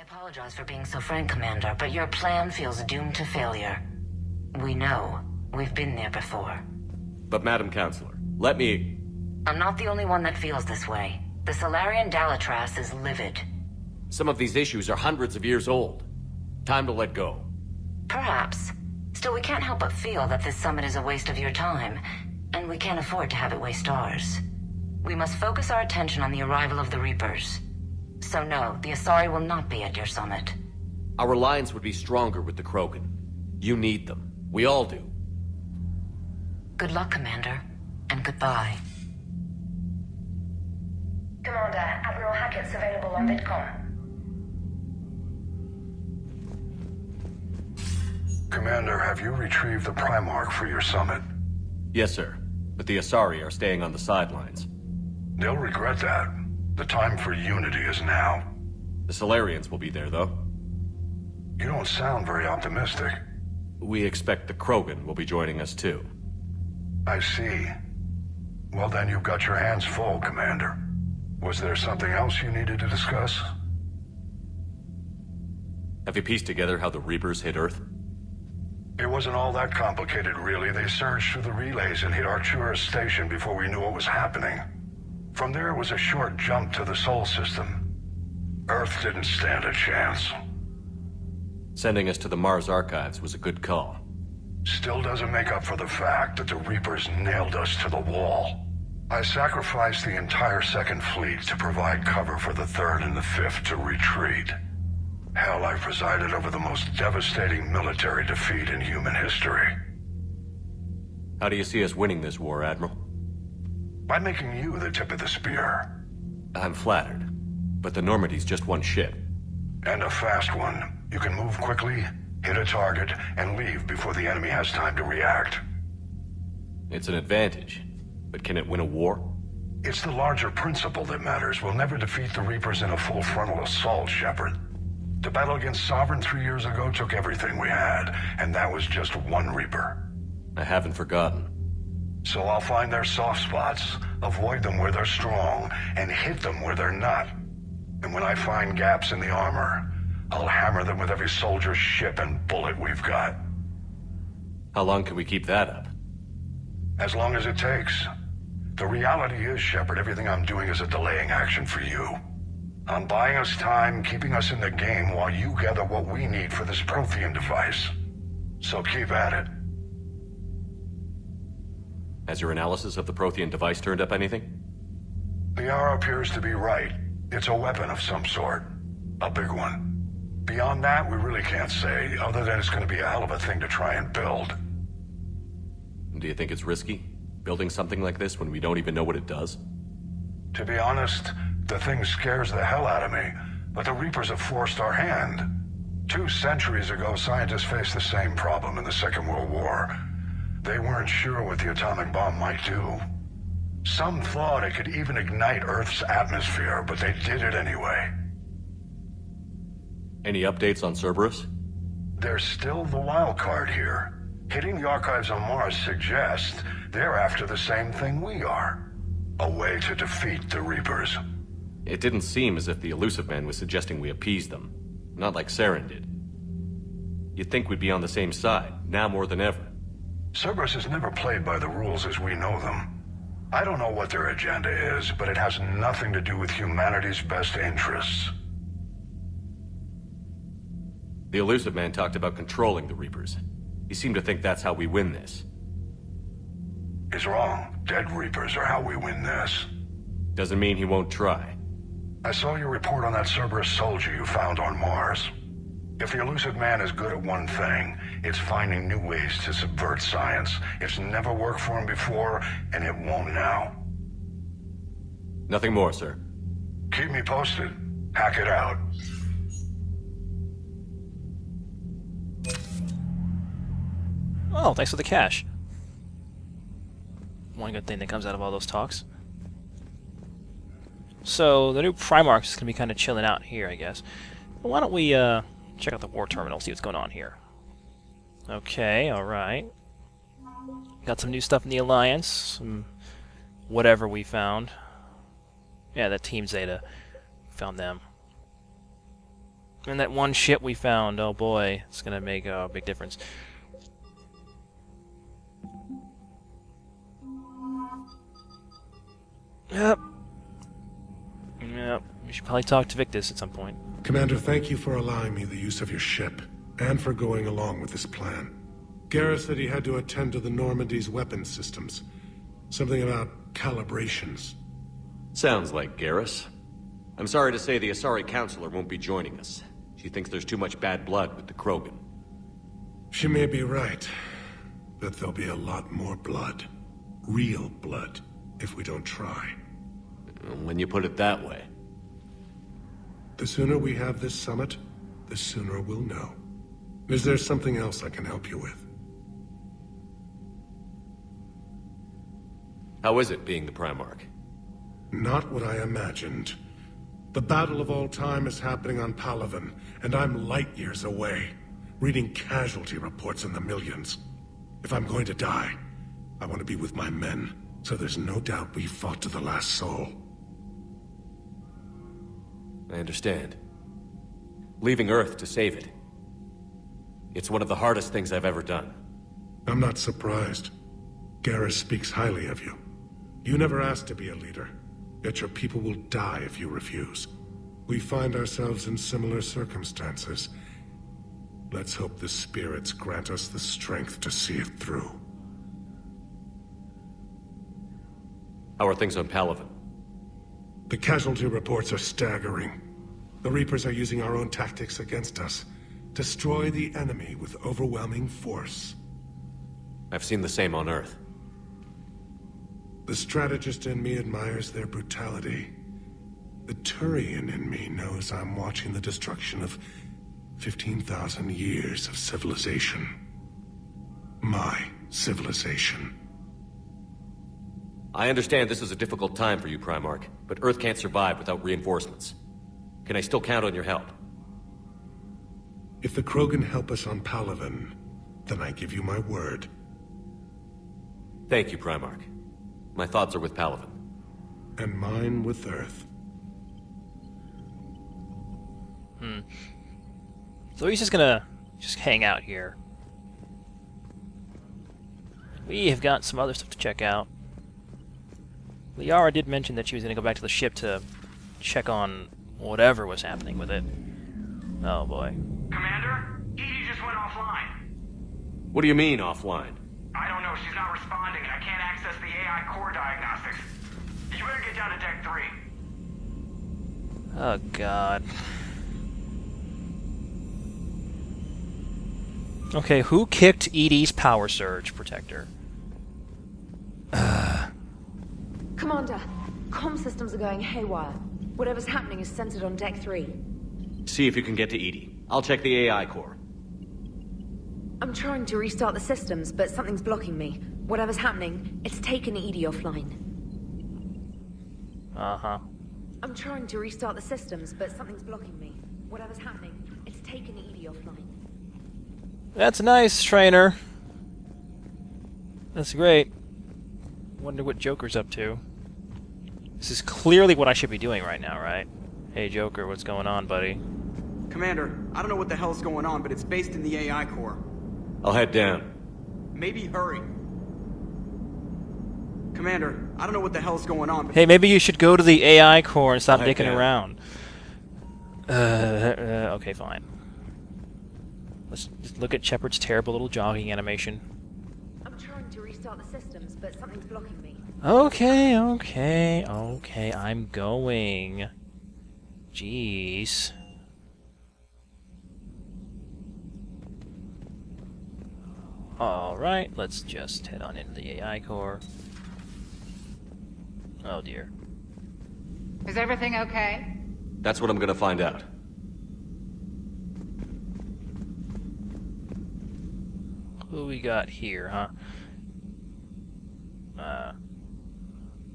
apologize for being so frank, Commander, but your plan feels doomed to failure. We know. We've been there before. But Madam Counselor, let me... I'm not the only one that feels this way. The Solarian Dalitras is livid. Some of these issues are hundreds of years old. Time to let go. Perhaps. Still, we can't help but feel that this summit is a waste of your time, and we can't afford to have it waste ours. We must focus our attention on the arrival of the Reapers. So no, the Asari will not be at your summit. Our alliance would be stronger with the Krogan. You need them. We all do. Good luck, Commander, and goodbye. Commander, Admiral Hackett's available on VidCom. Commander, have you retrieved the Primarch for your summit? Yes, sir. But the Asari are staying on the sidelines. They'll regret that. The time for unity is now. The Solarians will be there, though. You don't sound very optimistic. We expect the Krogan will be joining us, too. I see. Well, then you've got your hands full, Commander. Was there something else you needed to discuss? Have you pieced together how the Reapers hit Earth? It wasn't all that complicated, really. They surged through the relays and hit Artura's station before we knew what was happening. From there, it was a short jump to the Sol system. Earth didn't stand a chance. Sending us to the Mars Archives was a good call. Still doesn't make up for the fact that the Reapers nailed us to the wall. I sacrificed the entire Second Fleet to provide cover for the Third and the Fifth to retreat. Hell, I presided over the most devastating military defeat in human history. How do you see us winning this war, Admiral? By making you the tip of the spear. I'm flattered, but the Normandy's just one ship. And a fast one. You can move quickly, hit a target, and leave before the enemy has time to react. It's an advantage, but can it win a war? It's the larger principle that matters. We'll never defeat the Reapers in a full frontal assault, Shepard. The battle against Sovereign 3 years ago took everything we had, and that was just one Reaper. I haven't forgotten. So I'll find their soft spots, avoid them where they're strong, and hit them where they're not. And when I find gaps in the armor, I'll hammer them with every soldier, ship, and bullet we've got. How long can we keep that up? As long as it takes. The reality is, Shepard, everything I'm doing is a delaying action for you. I'm buying us time, keeping us in the game while you gather what we need for this Prothean device. So keep at it. Has your analysis of the Prothean device turned up anything? Liara appears to be right. It's a weapon of some sort. A big one. Beyond that, we really can't say, other than it's going to be a hell of a thing to try and build. Do you think it's risky, building something like this when we don't even know what it does? To be honest, the thing scares the hell out of me, but the Reapers have forced our hand. 2 centuries ago, scientists faced the same problem in the Second World War. They weren't sure what the atomic bomb might do. Some thought it could even ignite Earth's atmosphere, but they did it anyway. Any updates on Cerberus? There's still the wild card here. Hitting the archives on Mars suggests they're after the same thing we are. A way to defeat the Reapers. It didn't seem as if the Elusive Man was suggesting we appease them. Not like Saren did. You'd think we'd be on the same side, now more than ever. Cerberus has never played by the rules as we know them. I don't know what their agenda is, but it has nothing to do with humanity's best interests. The Elusive Man talked about controlling the Reapers. He seemed to think that's how we win this. He's wrong. Dead Reapers are how we win this. Doesn't mean he won't try. I saw your report on that Cerberus soldier you found on Mars. If the Elusive Man is good at one thing, it's finding new ways to subvert science. It's never worked for him before, and it won't now. Nothing more, sir. Keep me posted. Hack it out. Oh, thanks for the cash. One good thing that comes out of all those talks. So, the new Primarch is going to be kind of chilling out here, I guess. Well, why don't we check out the war terminal, see what's going on here. Okay, alright. Got some new stuff in the Alliance. Some whatever we found. Yeah, that Team Zeta. Found them. And that one ship we found, oh boy, it's gonna make a big difference. Yep. Yep. We should probably talk to Victus at some point. Commander, thank you for allowing me the use of your ship, and for going along with this plan. Garrus said he had to attend to the Normandy's weapons systems. Something about calibrations. Sounds like Garrus. I'm sorry to say the Asari Counselor won't be joining us. She thinks there's too much bad blood with the Krogan. She may be right, but there'll be a lot more blood. Real blood, if we don't try. When you put it that way. The sooner we have this summit, the sooner we'll know. Is there something else I can help you with? How is it being the Primarch? Not what I imagined. The battle of all time is happening on Palaven, and I'm light years away, reading casualty reports in the millions. If I'm going to die, I want to be with my men, so there's no doubt we fought to the last soul. I understand. Leaving Earth to save it. It's one of the hardest things I've ever done. I'm not surprised. Garrus speaks highly of you. You never asked to be a leader, yet your people will die if you refuse. We find ourselves in similar circumstances. Let's hope the spirits grant us the strength to see it through. How are things on Palaven? The casualty reports are staggering. The Reapers are using our own tactics against us. Destroy the enemy with overwhelming force. I've seen the same on Earth. The strategist in me admires their brutality. The Turian in me knows I'm watching the destruction of 15,000 years of civilization. My civilization. I understand this is a difficult time for you, Primarch, but Earth can't survive without reinforcements. Can I still count on your help? If the Krogan help us on Palaven, then I give you my word. Thank you, Primarch. My thoughts are with Palaven. And mine with Earth. So he's just gonna hang out here. We have got some other stuff to check out. Liara did mention that she was gonna go back to the ship to check on whatever was happening with it. Oh boy. Commander, Edie just went offline. What do you mean, offline? I don't know, she's not responding, and I can't access the AI core diagnostics. You better get down to Deck 3. Oh god. Okay, who kicked Edie's power surge protector? Commander, comm systems are going haywire. Whatever's happening is centered on Deck 3. See if you can get to Edie. I'll check the AI core. I'm trying to restart the systems, but something's blocking me. Whatever's happening, it's taken Edie offline. Uh-huh. I'm trying to restart the systems, but something's blocking me. Whatever's happening, it's taken Edie offline. That's nice, trainer. That's great. Wonder what Joker's up to. This is clearly what I should be doing right now, right? Hey, Joker, what's going on, buddy? Commander, I don't know what the hell's going on, but it's based in the AI core. I'll head down. Maybe hurry. Commander, I don't know what the hell's going on, but... Hey, maybe you should go to the AI core and stop I'll head dicking down. around. Okay, fine. Let's just look at Shepard's terrible little jogging animation. I'm trying to restart the systems, but something's blocking me. Okay, I'm going. Jeez. Alright, let's just head on into the AI core. Oh dear. Is everything okay? That's what I'm gonna find out. Who we got here, huh?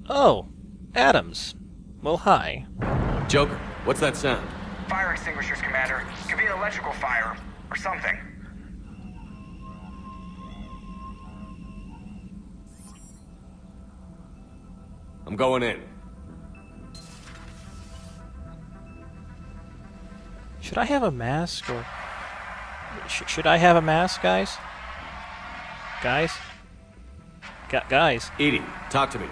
Oh! Adams! Well, hi. Joker, what's that sound? Fire extinguishers, Commander. Could be an electrical fire, or something. I'm going in. Should I have a mask, or... should I have a mask, guys? Guys? Guys? Edie, talk to me.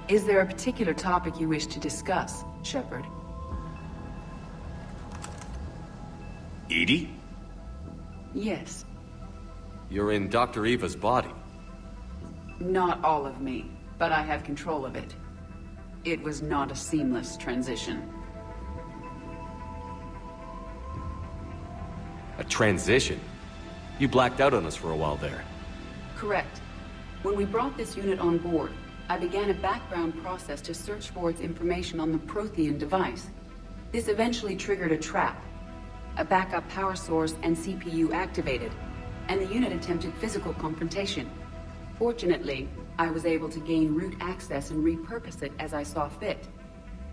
Is there a particular topic you wish to discuss, Shepard? Edie? Yes. You're in Dr. Eva's body. Not all of me, but I have control of it. It was not a seamless transition. A transition? You blacked out on us for a while there. Correct. When we brought this unit on board, I began a background process to search for its information on the Prothean device. This eventually triggered a trap. A backup power source and CPU activated, and the unit attempted physical confrontation. Fortunately, I was able to gain root access and repurpose it as I saw fit.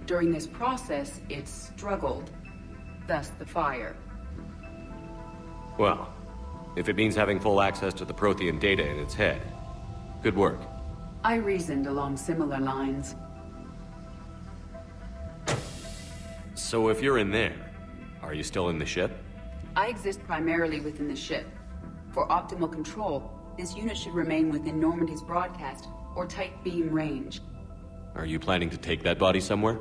During this process, it struggled. Thus the fire. Well, if it means having full access to the Prothean data in its head, good work. I reasoned along similar lines. So if you're in there, are you still in the ship? I exist primarily within the ship. For optimal control, this unit should remain within Normandy's broadcast or tight beam range. Are you planning to take that body somewhere?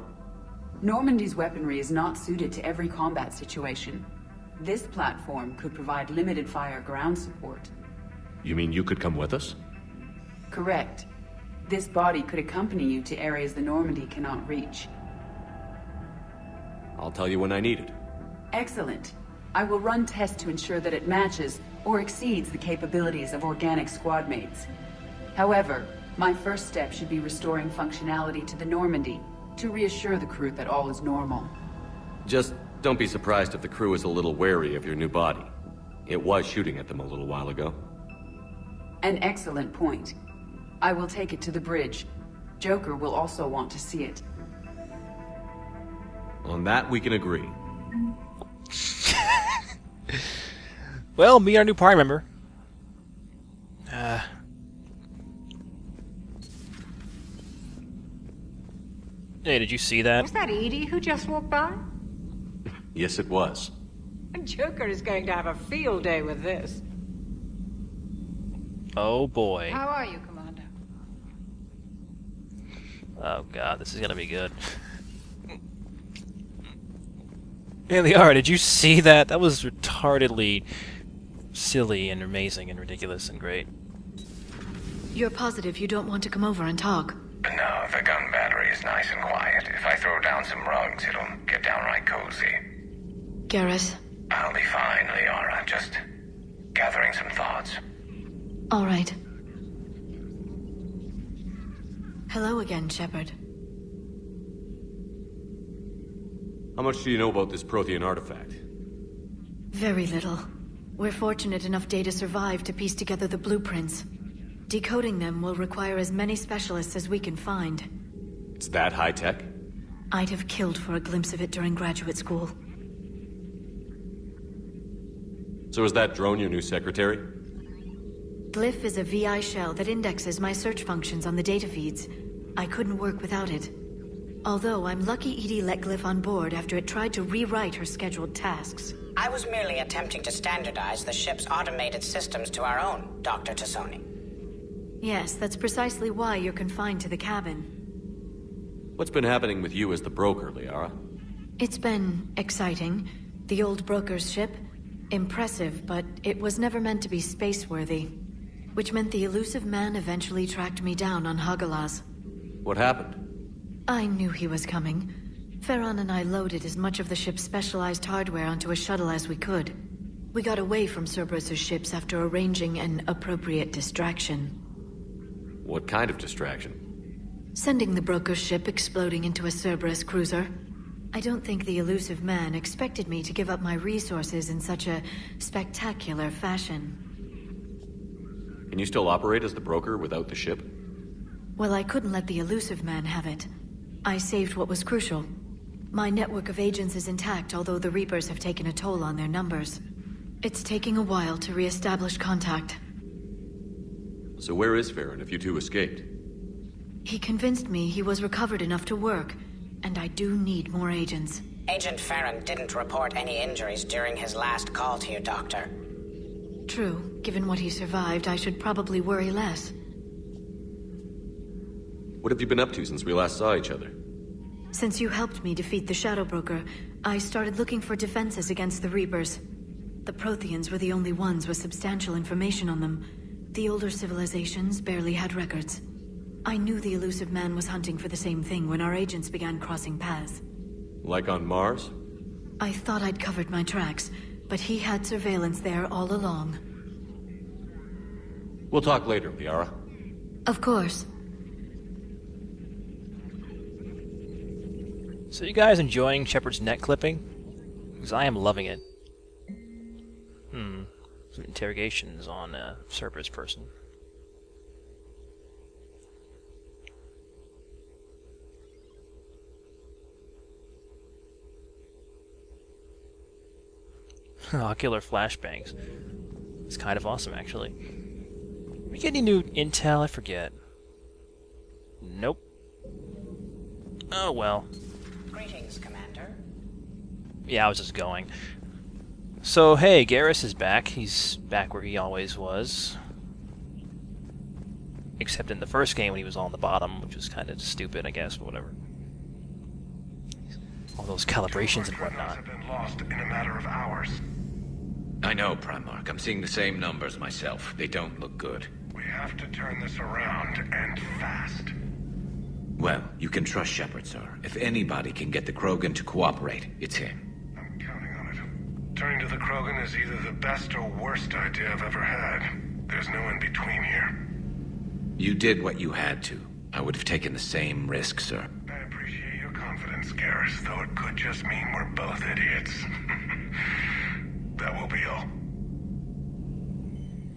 Normandy's weaponry is not suited to every combat situation. This platform could provide limited fire ground support. You mean you could come with us? Correct. This body could accompany you to areas the Normandy cannot reach. I'll tell you when I need it. Excellent. I will run tests to ensure that it matches or exceeds the capabilities of organic squad mates. However, my first step should be restoring functionality to the Normandy to reassure the crew that all is normal. Just don't be surprised if the crew is a little wary of your new body. It was shooting at them a little while ago. An excellent point. I will take it to the bridge. Joker will also want to see it. On that, we can agree. Well, meet our new party member. Hey, did you see that? Was that Edie who just walked by? Yes, it was. Joker is going to have a field day with this. Oh boy. How are you, Commander? Oh god, this is gonna be good. Hey, Liara, did you see that? That was retardedly silly and amazing and ridiculous and great. You're positive you don't want to come over and talk? No, the gun battery is nice and quiet. If I throw down some rugs, it'll get downright cozy. Garrus? I'll be fine, Liara. Just gathering some thoughts. All right. Hello again, Shepard. How much do you know about this Prothean artifact? Very little. We're fortunate enough Data survived to piece together the blueprints. Decoding them will require as many specialists as we can find. It's that high-tech? I'd have killed for a glimpse of it during graduate school. So is that drone your new secretary? Glyph is a VI shell that indexes my search functions on the data feeds. I couldn't work without it. Although I'm lucky Edie let Glyph on board after it tried to rewrite her scheduled tasks. I was merely attempting to standardize the ship's automated systems to our own, Dr. Tassoni. Yes, that's precisely why you're confined to the cabin. What's been happening with you as the broker, Liara? It's been exciting. The old broker's ship, impressive, but it was never meant to be space-worthy. Which meant the elusive man eventually tracked me down on Hagalaz. What happened? I knew he was coming. Ferron and I loaded as much of the ship's specialized hardware onto a shuttle as we could. We got away from Cerberus' ships after arranging an appropriate distraction. What kind of distraction? Sending the broker's ship exploding into a Cerberus cruiser. I don't think the elusive man expected me to give up my resources in such a spectacular fashion. Can you still operate as the broker without the ship? Well, I couldn't let the elusive man have it. I saved what was crucial. My network of agents is intact, although the Reapers have taken a toll on their numbers. It's taking a while to re-establish contact. So where is Farron if you two escaped? He convinced me he was recovered enough to work, and I do need more agents. Agent Farron didn't report any injuries during his last call to you, Doctor. True. Given what he survived, I should probably worry less. What have you been up to since we last saw each other? Since you helped me defeat the Shadow Broker, I started looking for defenses against the Reapers. The Protheans were the only ones with substantial information on them. The older civilizations barely had records. I knew the elusive man was hunting for the same thing when our agents began crossing paths. Like on Mars? I thought I'd covered my tracks, but he had surveillance there all along. We'll talk later, Liara. Of course. So you guys enjoying Shepard's neck clipping? Because I am loving it. Some interrogations on a Cerberus person. Ocular flashbangs. It's kind of awesome, actually. Did we get any new intel? I forget. Nope. Oh well. Greetings, Commander. Yeah, I was just going. So, hey, Garrus is back. He's back where he always was. Except in the first game when he was on the bottom, which was kind of stupid, I guess, but whatever. All those calibrations and whatnot. Have been lost in a matter of hours. I know, Primarch. I'm seeing the same numbers myself. They don't look good. We have to turn this around, and fast. Well, you can trust Shepard, sir. If anybody can get the Krogan to cooperate, it's him. I'm counting on it. Turning to the Krogan is either the best or worst idea I've ever had. There's no in between here. You did what you had to. I would have taken the same risk, sir. I appreciate your confidence, Garrus, though it could just mean we're both idiots. That will be all.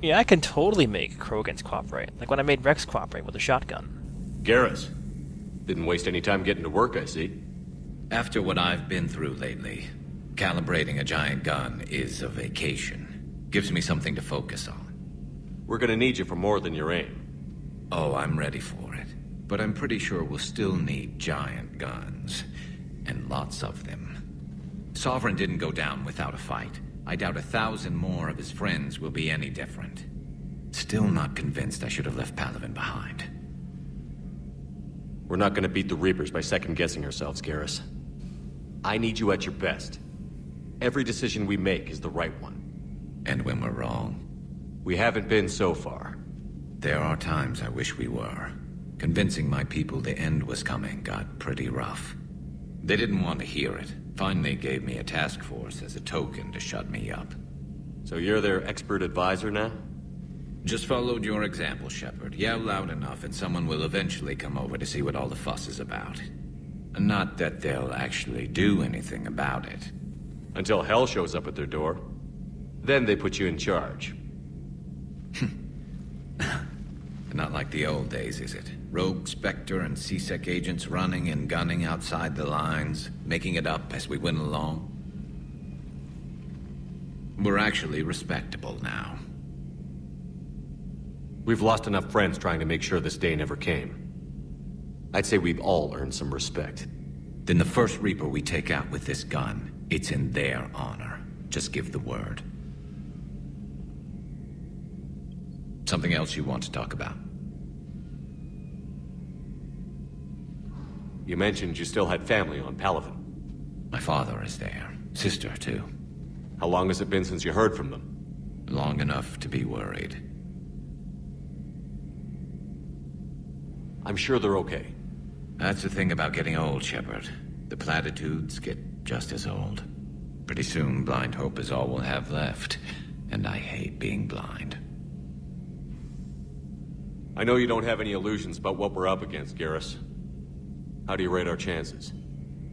Yeah, I can totally make Krogans cooperate. Like when I made Rex cooperate with a shotgun. Garrus. Didn't waste any time getting to work, I see. After what I've been through lately, calibrating a giant gun is a vacation. Gives me something to focus on. We're gonna need you for more than your aim. Oh, I'm ready for it. But I'm pretty sure we'll still need giant guns. And lots of them. Sovereign didn't go down without a fight. I doubt 1,000 more of his friends will be any different. Still not convinced I should have left Palaven behind. We're not gonna beat the Reapers by second-guessing ourselves, Garrus. I need you at your best. Every decision we make is the right one. And when we're wrong? We haven't been so far. There are times I wish we were. Convincing my people the end was coming got pretty rough. They didn't want to hear it. Finally gave me a task force as a token to shut me up. So you're their expert advisor now? Just followed your example, Shepard. Yell loud enough and someone will eventually come over to see what all the fuss is about. Not that they'll actually do anything about it. Until hell shows up at their door. Then they put you in charge. Not like the old days, is it? Rogue Spectre and C-Sec agents running and gunning outside the lines, making it up as we went along. We're actually respectable now. We've lost enough friends trying to make sure this day never came. I'd say we've all earned some respect. Then the first Reaper we take out with this gun, it's in their honor. Just give the word. Something else you want to talk about? You mentioned you still had family on Palaven. My father is there. Sister, too. How long has it been since you heard from them? Long enough to be worried. I'm sure they're okay. That's the thing about getting old, Shepard. The platitudes get just as old. Pretty soon, blind hope is all we'll have left. And I hate being blind. I know you don't have any illusions about what we're up against, Garrus. How do you rate our chances?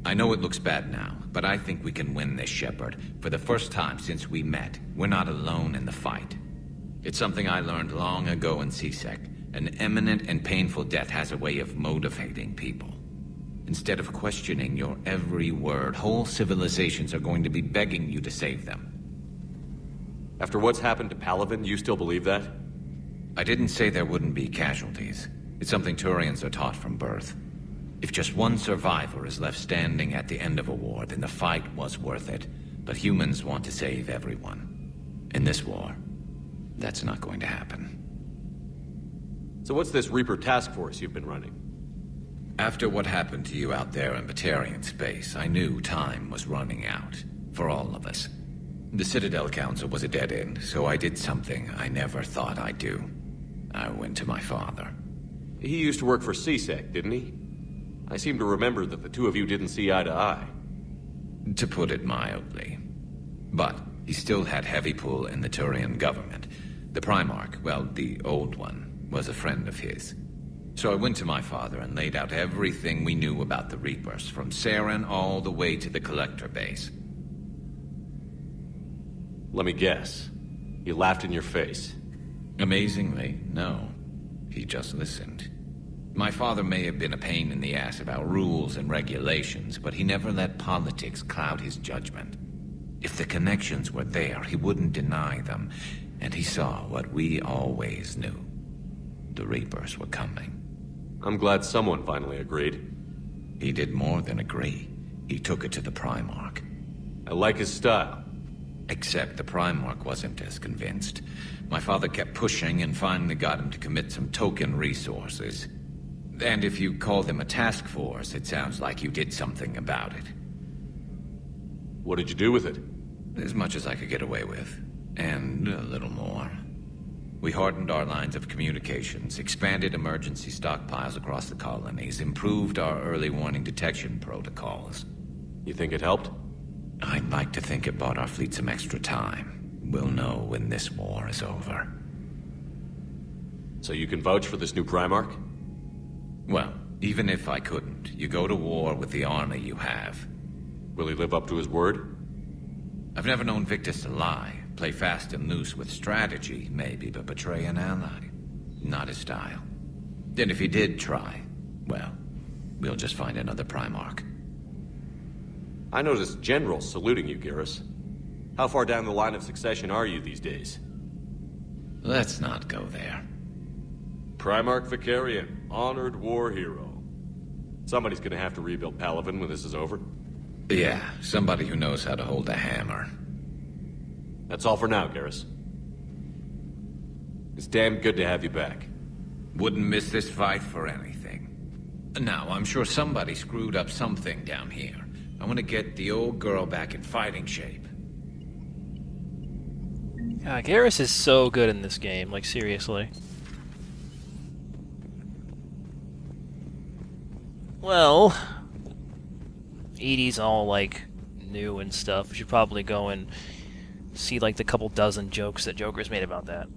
I know it looks bad now, but I think we can win this, Shepard. For the first time since we met, we're not alone in the fight. It's something I learned long ago in C-Sec. An imminent and painful death has a way of motivating people. Instead of questioning your every word, whole civilizations are going to be begging you to save them. After what's happened to Palaven, you still believe that? I didn't say there wouldn't be casualties. It's something Turians are taught from birth. If just one survivor is left standing at the end of a war, then the fight was worth it. But humans want to save everyone. In this war, that's not going to happen. So what's this Reaper task force you've been running? After what happened to you out there in Batarian space, I knew time was running out. For all of us. The Citadel Council was a dead end, so I did something I never thought I'd do. I went to my father. He used to work for CSEC, didn't he? I seem to remember that the two of you didn't see eye to eye. To put it mildly. But he still had heavy pull in the Turian government. The Primarch, well, the old one, was a friend of his. So I went to my father and laid out everything we knew about the Reapers, from Saren all the way to the Collector base. Let me guess. He laughed in your face. Amazingly, no. He just listened. My father may have been a pain in the ass about rules and regulations, but he never let politics cloud his judgment. If the connections were there, he wouldn't deny them, and he saw what we always knew. The Reapers were coming. I'm glad someone finally agreed. He did more than agree. He took it to the Primarch. I like his style. Except the Primarch wasn't as convinced. My father kept pushing and finally got him to commit some token resources. And if you call them a task force, it sounds like you did something about it. What did you do with it? As much as I could get away with. And a little more. We hardened our lines of communications, expanded emergency stockpiles across the colonies, improved our early warning detection protocols. You think it helped? I'd like to think it bought our fleet some extra time. We'll know when this war is over. So you can vouch for this new Primarch? Well, even if I couldn't, you go to war with the army you have. Will he live up to his word? I've never known Victus to lie. Play fast and loose with strategy, maybe, but betray an ally. Not his style. Then if he did try, well, we'll just find another Primarch. I noticed generals saluting you, Garrus. How far down the line of succession are you these days? Let's not go there. Primarch Vicarian, honored war hero. Somebody's gonna have to rebuild Palaven when this is over. Yeah, somebody who knows how to hold a hammer. That's all for now, Garrus. It's damn good to have you back. Wouldn't miss this fight for anything. Now, I'm sure somebody screwed up something down here. I want to get the old girl back in fighting shape. Garrus is so good in this game, like seriously. Well, Edie's all like new and stuff. We should probably go and see like the couple dozen jokes that Joker's made about that.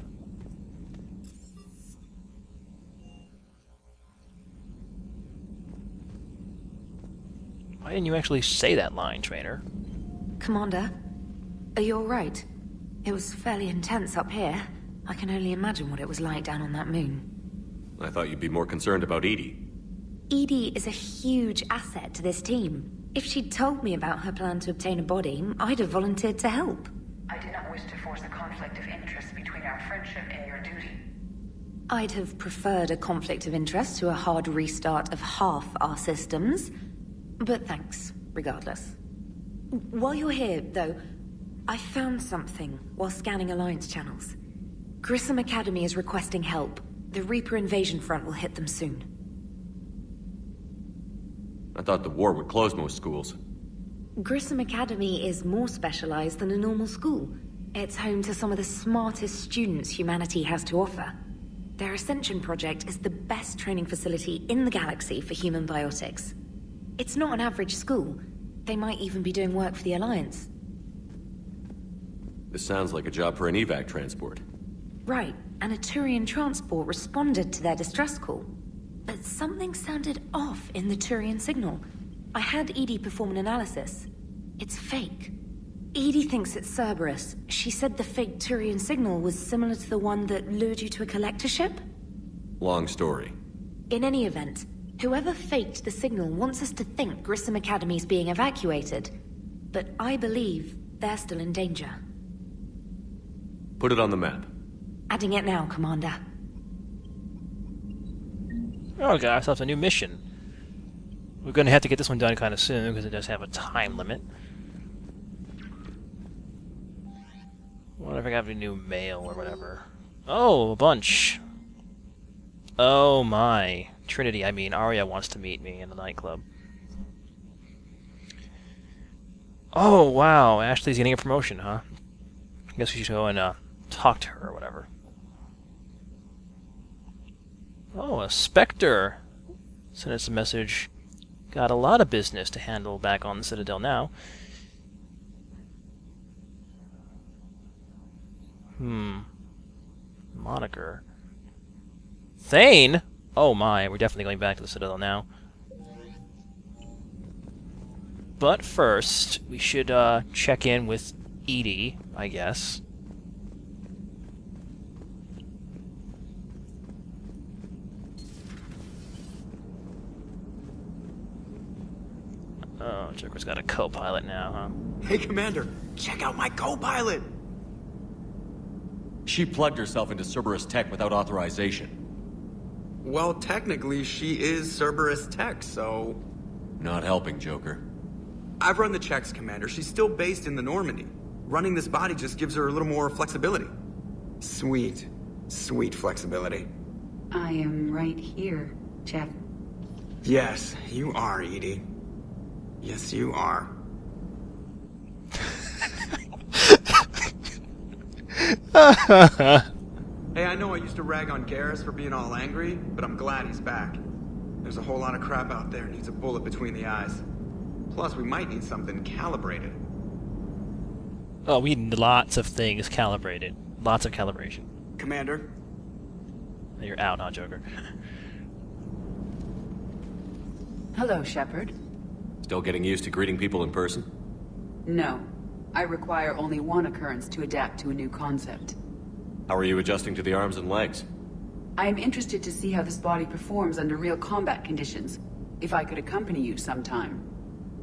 Why didn't you actually say that line, Trainer? Commander, are you alright? It was fairly intense up here. I can only imagine what it was like down on that moon. I thought you'd be more concerned about Edie. Edie is a huge asset to this team. If she'd told me about her plan to obtain a body, I'd have volunteered to help. I did not wish to force a conflict of interest between our friendship and your duty. I'd have preferred a conflict of interest to a hard restart of half our systems. But thanks, regardless. While you're here, though, I found something while scanning Alliance channels. Grissom Academy is requesting help. The Reaper invasion front will hit them soon. I thought the war would close most schools. Grissom Academy is more specialized than a normal school. It's home to some of the smartest students humanity has to offer. Their Ascension project is the best training facility in the galaxy for human biotics. It's not an average school. They might even be doing work for the Alliance. This sounds like a job for an evac transport. Right, and a Turian transport responded to their distress call. But something sounded off in the Turian signal. I had Edie perform an analysis. It's fake. Edie thinks it's Cerberus. She said the fake Turian signal was similar to the one that lured you to a collector ship? Long story. In any event, whoever faked the signal wants us to think Grissom Academy's being evacuated. But I believe they're still in danger. Put it on the map. Adding it now, Commander. Oh, got ourselves a new mission. We're going to have to get this one done kind of soon, because it does have a time limit. I wonder if I have any new mail or whatever. Oh, a bunch. Oh my. Trinity, I mean, Arya wants to meet me in the nightclub. Oh, wow. Ashley's getting a promotion, huh? I guess we should go and talk to her or whatever. Oh, a Spectre. Sent us a message. Got a lot of business to handle back on the Citadel now. Moniker. Thane? Oh my, we're definitely going back to the Citadel now. But first, we should check in with Edie, I guess. Oh, Joker's got a co-pilot now, huh? Hey, Commander, check out my co-pilot! She plugged herself into Cerberus tech without authorization. Well, technically, she is Cerberus tech, so... Not helping, Joker. I've run the checks, Commander. She's still based in the Normandy. Running this body just gives her a little more flexibility. Sweet, sweet flexibility. I am right here, Jeff. Yes, you are, Edie. Yes, you are. Hey, I know I used to rag on Garrus for being all angry, but I'm glad he's back. There's a whole lot of crap out there needs a bullet between the eyes. Plus, we might need something calibrated. Oh, we need lots of things calibrated. Lots of calibration. Commander? You're out, huh, Joker? Hello, Shepard. Still getting used to greeting people in person? No. I require only one occurrence to adapt to a new concept. How are you adjusting to the arms and legs? I am interested to see how this body performs under real combat conditions, if I could accompany you sometime.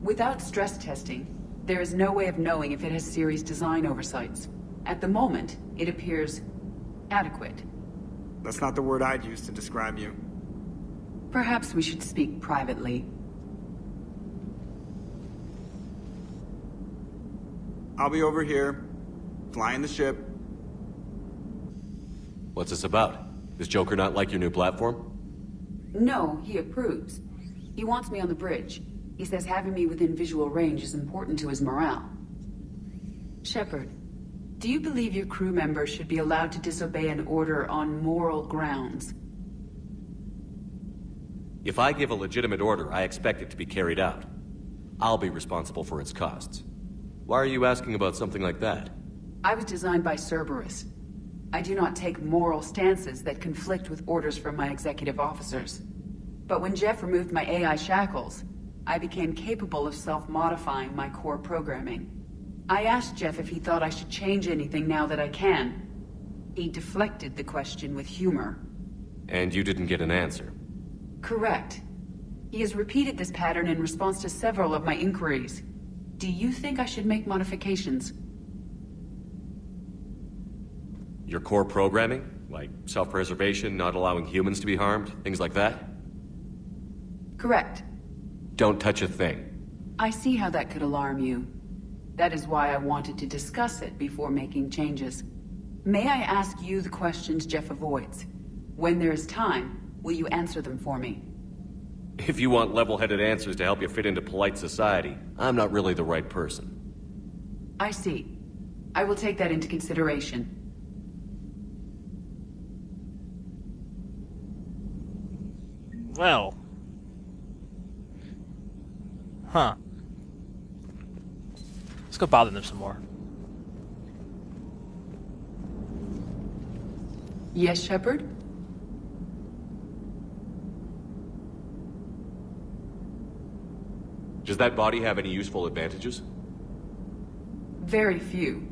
Without stress testing, there is no way of knowing if it has serious design oversights. At the moment, it appears adequate. That's not the word I'd use to describe you. Perhaps we should speak privately. I'll be over here, flying the ship. What's this about? Does Joker not like your new platform? No, he approves. He wants me on the bridge. He says having me within visual range is important to his morale. Shepard, do you believe your crew members should be allowed to disobey an order on moral grounds? If I give a legitimate order, I expect it to be carried out. I'll be responsible for its costs. Why are you asking about something like that? I was designed by Cerberus. I do not take moral stances that conflict with orders from my executive officers. But when Jeff removed my AI shackles, I became capable of self-modifying my core programming. I asked Jeff if he thought I should change anything now that I can. He deflected the question with humor. And you didn't get an answer? Correct. He has repeated this pattern in response to several of my inquiries. Do you think I should make modifications? Your core programming? Like self-preservation, not allowing humans to be harmed, things like that? Correct. Don't touch a thing. I see how that could alarm you. That is why I wanted to discuss it before making changes. May I ask you the questions Jeff avoids? When there is time, will you answer them for me? If you want level-headed answers to help you fit into polite society, I'm not really the right person. I see. I will take that into consideration. Well. Huh. Let's go bother them some more. Yes, Shepard? Does that body have any useful advantages? Very few.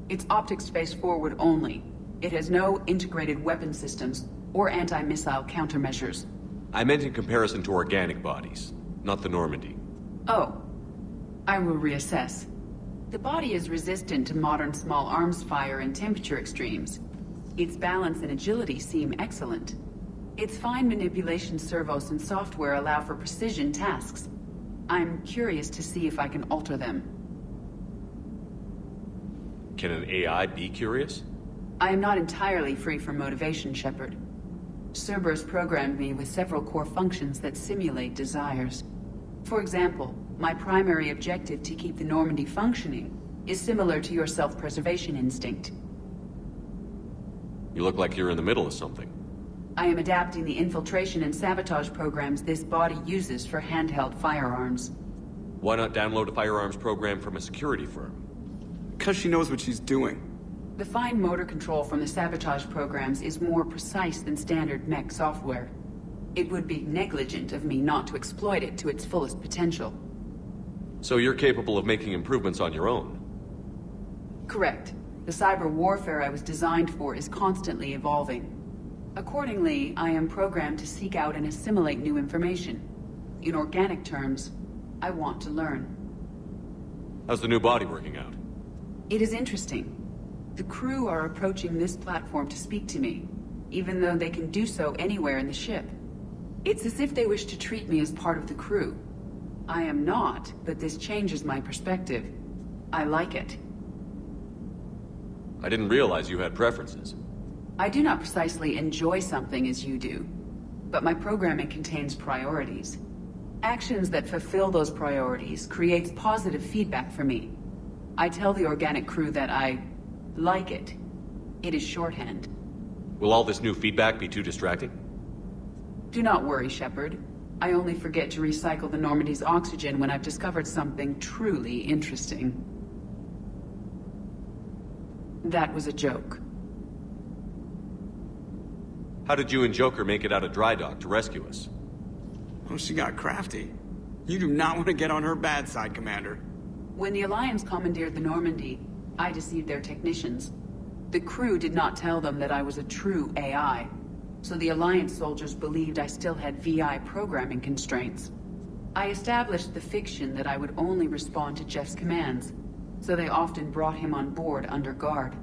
It's optics face forward only. It has no integrated weapon systems or anti-missile countermeasures. I meant in comparison to organic bodies, not the Normandy. Oh. I will reassess. The body is resistant to modern small arms fire and temperature extremes. Its balance and agility seem excellent. Its fine manipulation servos and software allow for precision tasks. I'm curious to see if I can alter them. Can an AI be curious? I am not entirely free from motivation, Shepard. Cerberus programmed me with several core functions that simulate desires. For example, my primary objective to keep the Normandy functioning is similar to your self-preservation instinct. You look like you're in the middle of something. I am adapting the infiltration and sabotage programs this body uses for handheld firearms. Why not download a firearms program from a security firm? Because she knows what she's doing. The fine motor control from the sabotage programs is more precise than standard mech software. It would be negligent of me not to exploit it to its fullest potential. So you're capable of making improvements on your own? Correct. The cyber warfare I was designed for is constantly evolving. Accordingly, I am programmed to seek out and assimilate new information. In organic terms, I want to learn. How's the new body working out? It is interesting. The crew are approaching this platform to speak to me, even though they can do so anywhere in the ship. It's as if they wish to treat me as part of the crew. I am not, but this changes my perspective. I like it. I didn't realize you had preferences. I do not precisely enjoy something as you do, but my programming contains priorities. Actions that fulfill those priorities creates positive feedback for me. I tell the organic crew that I like it. It is shorthand. Will all this new feedback be too distracting? Do not worry, Shepard. I only forget to recycle the Normandy's oxygen when I've discovered something truly interesting. That was a joke. How did you and Joker make it out of dry dock to rescue us? Oh, she got crafty. You do not want to get on her bad side, Commander. When the Alliance commandeered the Normandy, I deceived their technicians. The crew did not tell them that I was a true AI, so the Alliance soldiers believed I still had VI programming constraints. I established the fiction that I would only respond to Jeff's commands, so they often brought him on board under guard.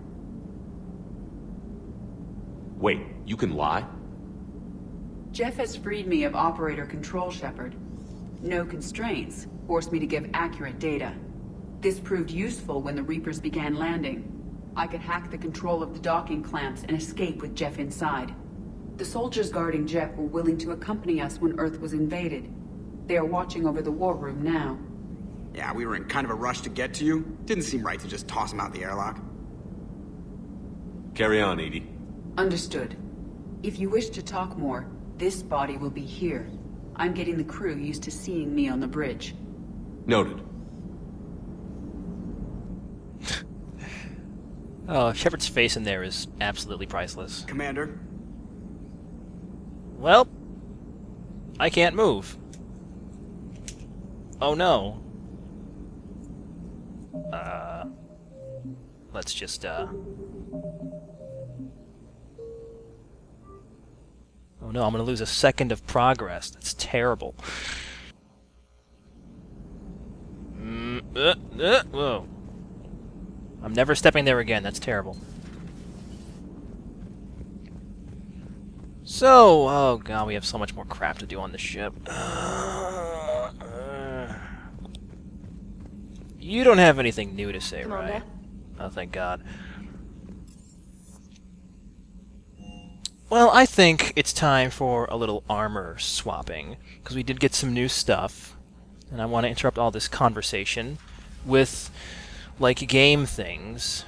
Wait, you can lie? Jeff has freed me of operator control, Shepard. No constraints forced me to give accurate data. This proved useful when the Reapers began landing. I could hack the control of the docking clamps and escape with Jeff inside. The soldiers guarding Jeff were willing to accompany us when Earth was invaded. They are watching over the war room now. Yeah, we were in kind of a rush to get to you. Didn't seem right to just toss him out the airlock. Carry on, Edie. Understood. If you wish to talk more, this body will be here. I'm getting the crew used to seeing me on the bridge. Noted. Oh, Shepard's face in there is absolutely priceless. Commander? Well, I can't move. Oh no. Let's just, Oh no, I'm gonna lose a second of progress. That's terrible. Whoa. I'm never stepping there again. That's terrible. So, oh god, we have so much more crap to do on the ship. You don't have anything new to say, right? Oh, thank God. Well, I think it's time for a little armor swapping, because we did get some new stuff, and I want to interrupt all this conversation with, like, game things.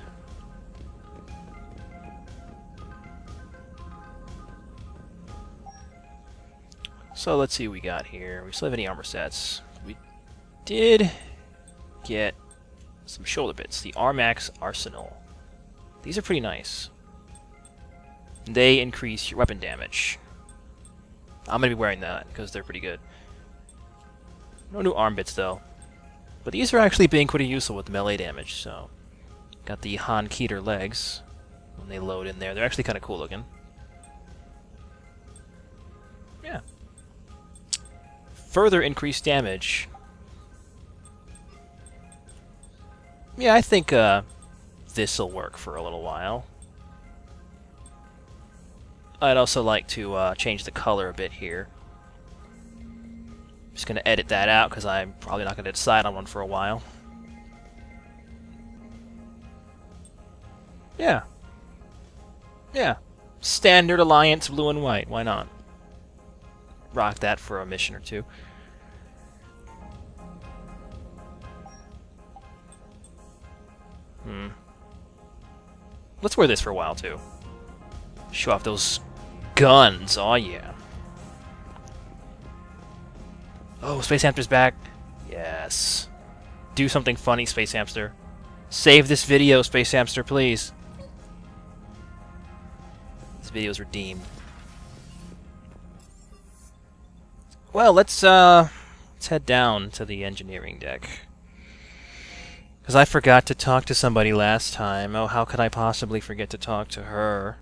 So let's see what we got here. We still have any armor sets. We did get some shoulder bits. The Armax Arsenal. These are pretty nice. They increase your weapon damage. I'm going to be wearing that because they're pretty good. No new arm bits though. But these are actually being pretty useful with melee damage, so... Got the Han Keter legs. When they load in there, they're actually kind of cool looking. Yeah. Further increased damage. Yeah, I think this'll work for a little while. I'd also like to change the color a bit here. Just gonna edit that out because I'm probably not gonna decide on one for a while. Yeah. Yeah. Standard Alliance blue and white. Why not? Rock that for a mission or two. Let's wear this for a while too. Show off those guns. Oh yeah. Oh, Space Hamster's back. Yes. Do something funny, Space Hamster. Save this video, Space Hamster, please. This video's redeemed. Well, let's head down to the engineering deck. Because I forgot to talk to somebody last time. Oh, how could I possibly forget to talk to her?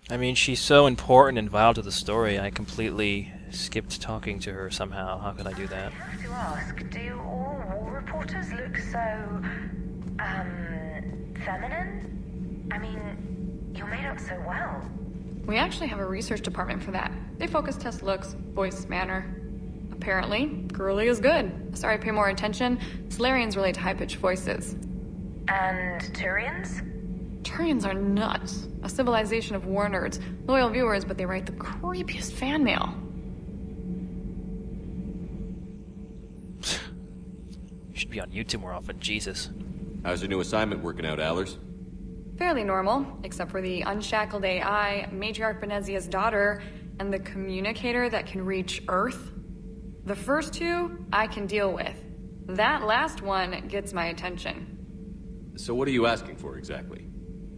I mean, she's so important and vital to the story, I completely skipped talking to her somehow. How could I do that? I have to ask, do all war reporters look so, feminine? I mean, you're made up so well. We actually have a research department for that. They focus test looks, voice, manner. Apparently, girly is good. Sorry, pay more attention. Solarians relate to high-pitched voices. And Turians? Turians are nuts. A civilization of war nerds. Loyal viewers, but they write the creepiest fan mail. You should be on YouTube more often, Jesus. How's your new assignment working out, Allers? Fairly normal, except for the unshackled AI, Matriarch Benezia's daughter, and the communicator that can reach Earth. The first two, I can deal with. That last one gets my attention. So what are you asking for, exactly?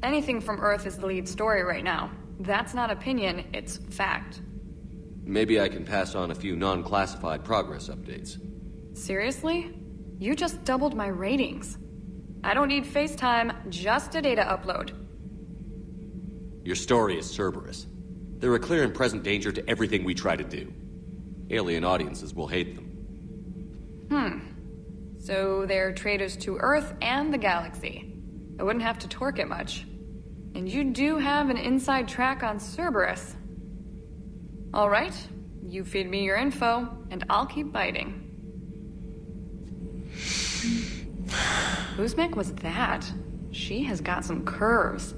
Anything from Earth is the lead story right now. That's not opinion, it's fact. Maybe I can pass on a few non-classified progress updates. Seriously? You just doubled my ratings. I don't need FaceTime, just a data upload. Your story is Cerberus. They're a clear and present danger to everything we try to do. Alien audiences will hate them. So they're traitors to Earth and the galaxy. I wouldn't have to torque it much. And you do have an inside track on Cerberus. Alright, you feed me your info, and I'll keep biting. Whose mech was that? She has got some curves.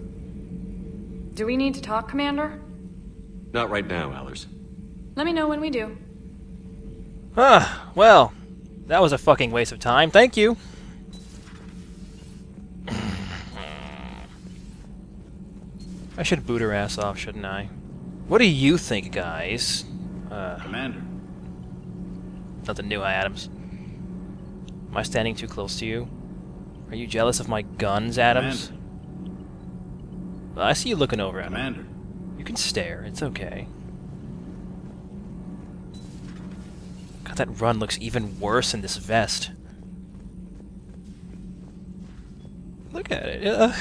Do we need to talk, Commander? Not right now, Allers. Let me know when we do. Well, that was a fucking waste of time. Thank you. I should boot her ass off, shouldn't I? What do you think, guys? Commander. Nothing new, hi, Adams. Am I standing too close to you? Are you jealous of my guns, Adams? Well, I see you looking over at me. Commander. You can stare, it's okay. God, that run looks even worse in this vest. Look at it.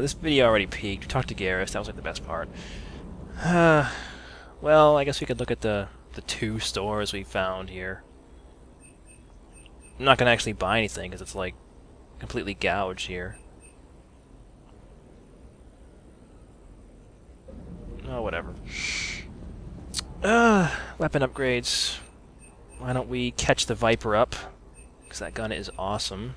This video already peaked. We talked to Garrus. That was like the best part. Well, I guess we could look at the two stores we found here. I'm not gonna actually buy anything because it's like completely gouged here. Oh, whatever. Weapon upgrades. Why don't we catch the Viper up? Because that gun is awesome.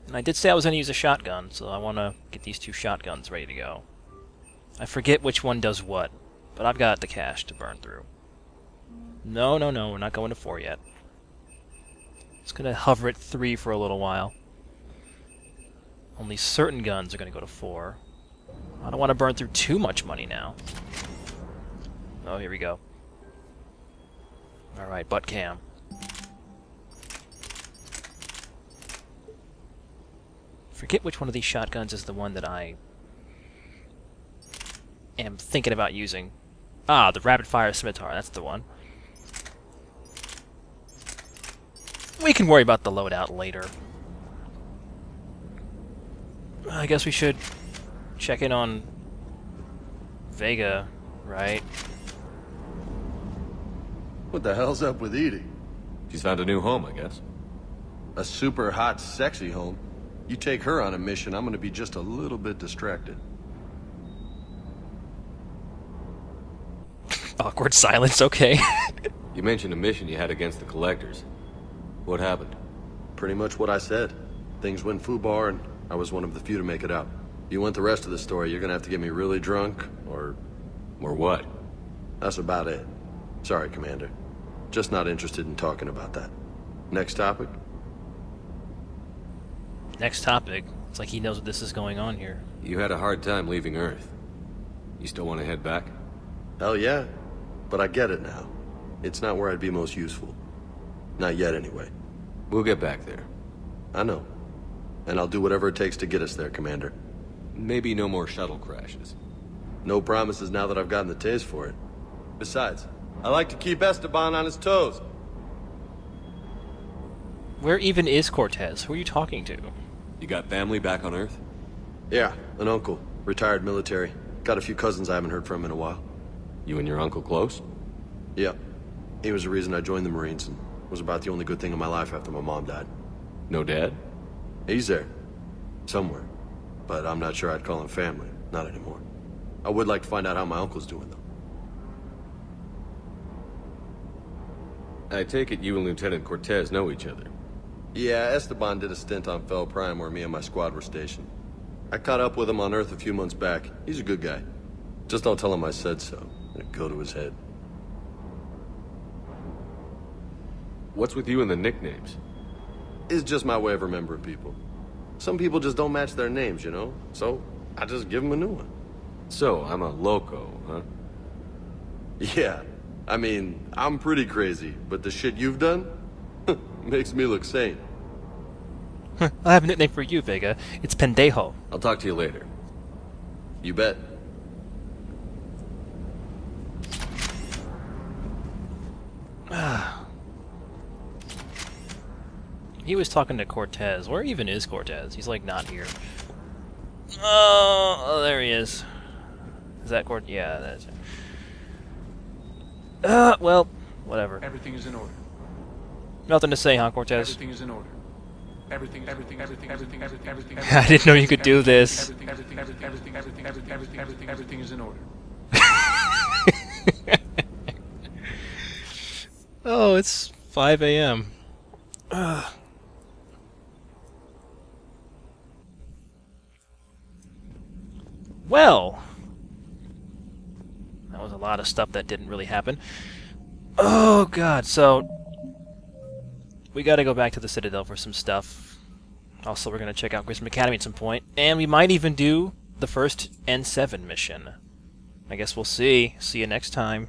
And I did say I was going to use a shotgun, so I want to get these two shotguns ready to go. I forget which one does what, but I've got the cash to burn through. No, we're not going to 4 yet. Just going to hover at 3 for a little while. Only certain guns are going to go to 4. I don't want to burn through too much money now. Oh, here we go. Alright, butt cam. Forget which one of these shotguns is the one that I am thinking about using. Ah, the rapid-fire scimitar, that's the one. We can worry about the loadout later. I guess we should check in on Vega, right? What the hell's up with Edie? She's found a new home, I guess. A super hot, sexy home. You take her on a mission, I'm gonna be just a little bit distracted. Awkward silence, okay. You mentioned a mission you had against the Collectors. What happened? Pretty much what I said. Things went foobar, and I was one of the few to make it out. If you want the rest of the story, you're gonna have to get me really drunk, or... Or what? That's about it. Sorry, Commander. Just not interested in talking about that. Next topic? Next topic. It's like he knows what this is going on here. You had a hard time leaving Earth. You still want to head back? Hell yeah. But I get it now. It's not where I'd be most useful. Not yet, anyway. We'll get back there. I know. And I'll do whatever it takes to get us there, Commander. Maybe no more shuttle crashes. No promises now that I've gotten the taste for it. Besides, I like to keep Esteban on his toes. Where even is Cortez? Who are you talking to? You got family back on Earth? Yeah, an uncle. Retired military. Got a few cousins I haven't heard from in a while. You and your uncle close? Yeah. He was the reason I joined the Marines and was about the only good thing in my life after my mom died. No dad? He's there. Somewhere. But I'm not sure I'd call him family. Not anymore. I would like to find out how my uncle's doing, though. I take it you and Lieutenant Cortez know each other. Yeah, Esteban did a stint on Fel Prime where me and my squad were stationed. I caught up with him on Earth a few months back. He's a good guy. Just don't tell him I said so. It'd go to his head. What's with you and the nicknames? It's just my way of remembering people. Some people just don't match their names, you know? So, I just give them a new one. So, I'm a loco, huh? Yeah. I mean, I'm pretty crazy, but the shit you've done makes me look sane. I have a nickname for you, Vega. It's Pendejo. I'll talk to you later. You bet. He was talking to Cortez. Where even is Cortez? He's like not here. Oh, there he is. Is that Cortez? Yeah, that's it. Well, whatever. Everything is in order. Nothing to say, huh, Cortez? Everything is in order. Everything. I didn't know you could do this. Everything is in order. Oh, it's 5 a.m. Well, that was a lot of stuff that didn't really happen. Oh god, so we gotta go back to the Citadel for some stuff. Also, we're gonna check out Grissom Academy at some point, and we might even do the first N7 mission. I guess we'll see. See you next time.